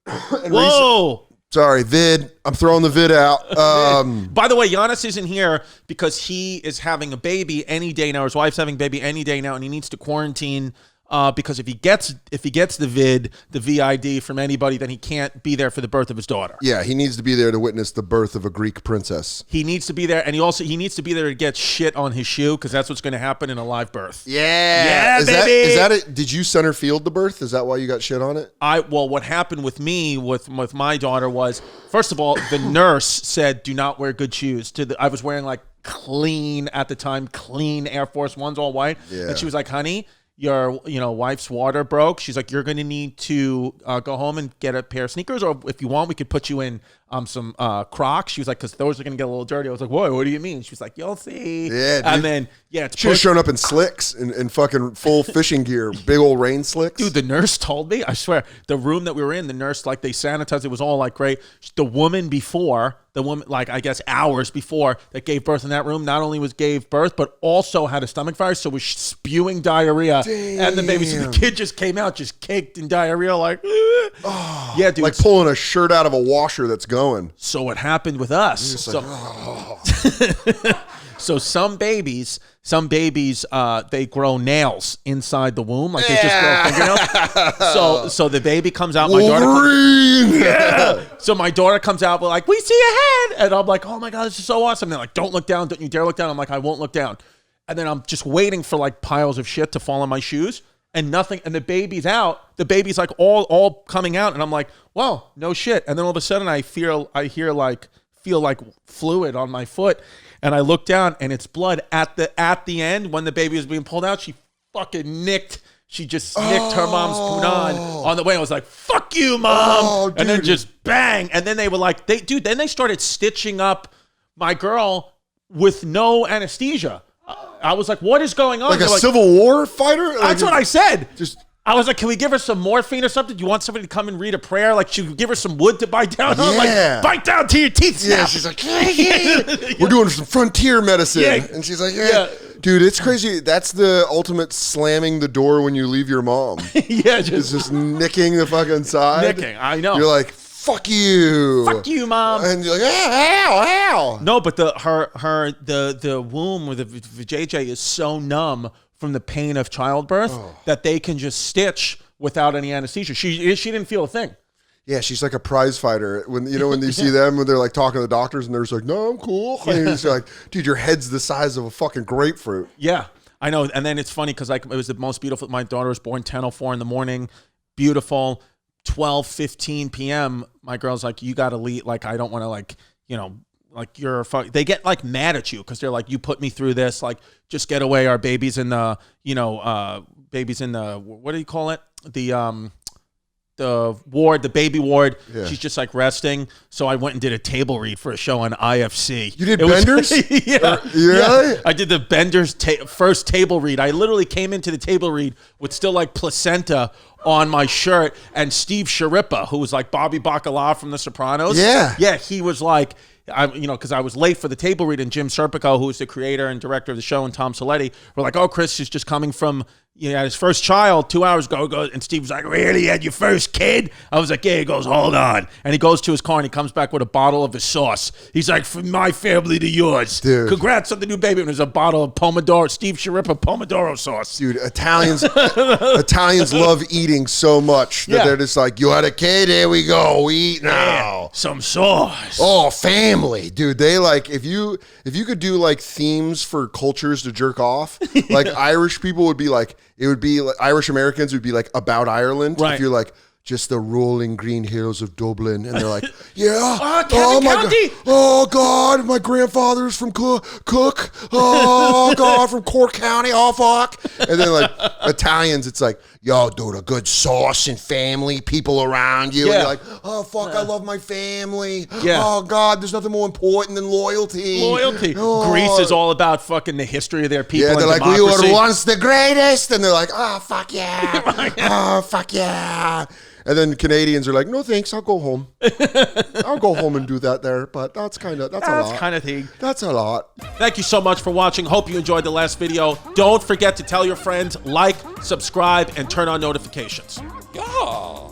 Whoa. Sorry, vid. I'm throwing the vid out. By the way, Yannis isn't here because he is having a baby any day now. His wife's having a baby any day now, and he needs to quarantine because if he gets the VID from anybody, then he can't be there for the birth of his daughter. Yeah, he needs to be there to witness the birth of a Greek princess. He needs to be there, and he needs to be there to get shit on his shoe because that's what's going to happen in a live birth. Yeah, baby. Is that it? Did you center field the birth? Is that why you got shit on it? Well, what happened with me with my daughter was, first of all, the nurse said, "Do not wear good shoes." I was wearing like clean at the time, clean Air Force Ones, all white, and she was like, "Honey, your wife's water broke." She's like, "You're going to need to go home and get a pair of sneakers, or if you want, we could put you in some Crocs." She was like, "Because those are going to get a little dirty." I was like, "Whoa, what do you mean?" She was like, "You'll see." Yeah, dude. And then it's she was showing up in slicks and fucking full fishing gear, big old rain slicks. Dude, the nurse told me, I swear, the room that we were in, the nurse, like, they sanitized, it was all like great. The woman, like, I guess hours before that gave birth in that room, not only gave birth, but also had a stomach virus, so was spewing diarrhea. Damn. And the baby, so the kid just came out, just caked in diarrhea, like, oh, yeah, dude. Like pulling a shirt out of a washer that's going. So what happened with us? So some babies, they grow nails inside the womb, like they just grow fingernails. So the baby comes out. So my daughter comes out, but like, "We see a head," and I'm like, "Oh my god, this is so awesome!" And they're like, "Don't look down, don't you dare look down." I'm like, "I won't look down." And then I'm just waiting for like piles of shit to fall on my shoes, and nothing. And the baby's out. The baby's like all coming out, and I'm like, "Well, no shit." And then all of a sudden, I feel like fluid on my foot. And I look down, and it's blood at the end when the baby was being pulled out. She fucking nicked. She just nicked her mom's punani on the way. I was like, "Fuck you, mom!" And then just bang. And then they were like, Then they started stitching up my girl with no anesthesia. I was like, "What is going on?" Like a Civil War fighter? That's what I said. Just. I was like, "Can we give her some morphine or something? Do you want somebody to come and read a prayer? Like, should we give her some wood to bite down on? Like, bite down to your teeth snap." Yeah, she's like, "We're doing some frontier medicine." Yeah. And she's like, yeah. Dude, it's crazy. That's the ultimate slamming the door when you leave your mom. Yeah. It's just nicking the fucking side. Nicking, I know. You're like, "Fuck you. Fuck you, mom." And you're like, ow. No, but the womb with the vajayjay is so numb from the pain of childbirth that they can just stitch without any anesthesia. She didn't feel a thing. Yeah, she's like a prize fighter. When you see them when they're like talking to the doctors and they're just like, "No, I'm cool." And you're just like, "Dude, your head's the size of a fucking grapefruit." Yeah, I know. And then it's funny because like it was the most beautiful. My daughter was born 10:04 in the morning. Beautiful. 12:15 p.m. My girl's like, "You got to leave. Like, I don't want to like you're they get like mad at you because they're like, "You put me through this, like just get away. Our baby's in the what do you call it, the ward, the baby ward." Yeah. She's just like resting. So I went and did a table read for a show on IFC. You did Benders? Yeah. Really? I did the Benders first table read. I literally came into the table read with still like placenta on my shirt, and Steve Sharippa, who was like Bobby Bacala from The Sopranos. Yeah, he was like, because I was late for the table read, and Jim Serpico, who is the creator and director of the show, and Tom Soletti were like, "Oh, Chris is just coming from his first child 2 hours ago." And Steve was like, "Really? You had your first kid?" I was like, "Yeah." He goes, "Hold on." And he goes to his car and he comes back with a bottle of his sauce. He's like, "From my family to yours. Dude. Congrats on the new baby." And there's a bottle of Pomodoro, Steve Sharippa Pomodoro sauce. Dude, Italians love eating so much that they're just like, "You had a kid? Here we go. We eat now." Yeah, some sauce. Oh, family. Dude, they like, if you could do like themes for cultures to jerk off, like Irish people would be like, it would be like Irish Americans would be like about Ireland. Right. If you're like, "Just the rolling green hills of Dublin," and they're like, "Yeah, oh my God, oh God, my grandfather's from Cook, oh God, from Cork County, oh fuck," and then like Italians, it's like, "Yo, dude, a good sauce and family, people around you," and you're like, "Oh fuck, I love my family, oh God, there's nothing more important than loyalty." Oh. Greece is all about fucking the history of their people. Yeah, they're and like, democracy. "We were once the greatest," and they're like, "Oh fuck yeah, oh fuck yeah." And then Canadians are like, "No thanks, I'll go home. I'll go home and do that there." But that's a lot. That's a lot. Thank you so much for watching. Hope you enjoyed the last video. Don't forget to tell your friends, like, subscribe, and turn on notifications. Yeah.